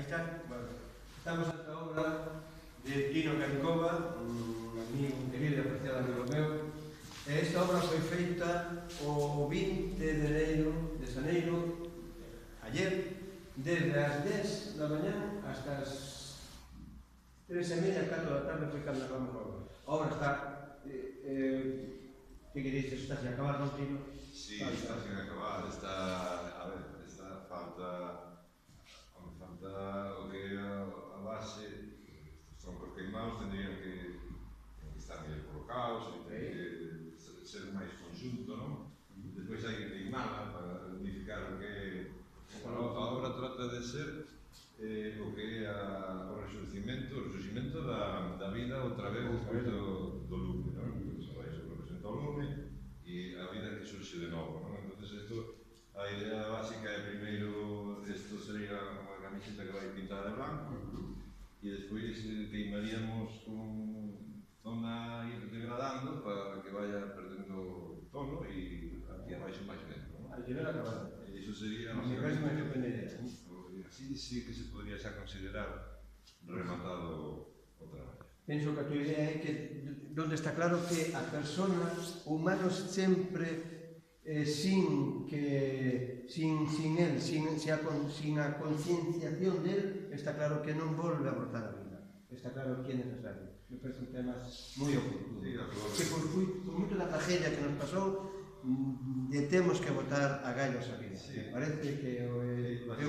está. Bueno, estamos ante a obra de Tino Canicova, un amigo, un querido e apreciado amigo meu. Esta obra foi feita o 20 de xaneiro, ayer, desde as 10 da mañá hasta as 3:30, 4 da tarde foi cando acabamos a obra. A obra está... que dices? Está sin acabar, non, Tino? Sí, está sin acabar, está... A ver, falta o que é a base. Estes troncos queimados tendrían que estar mellor colocados e ten que ser máis conxunto, non? Despois hai que queimala para unificar o que é... A obra trata de ser o que é o resurgimento da vida outra vez despois do lume, non? Iso representa o lume e a vida que surxe de novo, non? Entón, a idea básica é primeiro, isto sería unha camiseta que vai pintada de blanco e despois queimaríamos con zona ir degradando para que vaya perdendo tono e aquí abaixo máis lento, non? Hai que ver acabada. Iso sería... Me parece máis que idea. Así sí que se podría xa considerar rematado o traballo. Penso que a tua idea é que onde está claro que a persona, humanos sempre sin a concienciación del, está claro que non volve a brotar a vida. Está claro que é necesario. Me parece un tema moi oportuno. Que por moito da tragedia que nos pasou, temos que botar a gallos a vida. Me parece que é o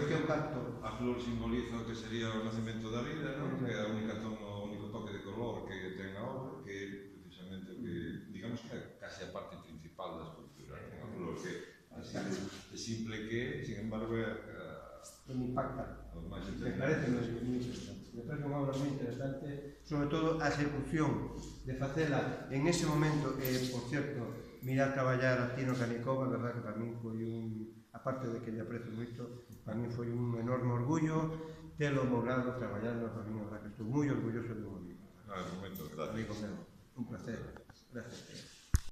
que é o pacto. A flor simboliza o que sería o nacemento da vida, non? Que é o único toque de color que ten a obra, que é precisamente o que, digamos que é casi a parte principal da escultura, non? A flor que, así de simple que é, sin embargo, Me impacta. Me parece moi interesante. Me parece unha obra moi interesante, sobre todo a ejecución de facela en ese momento, por cierto, mirar traballar a Tino Canicova, a verdad que para min foi aparte de que lle aprecio moito, para min foi un enorme orgullo telo logrado traballando, para min, a verdad que estou moi orgulloso de un amigo. Un momento, gracias. Amigo meu, un placer. Gracias.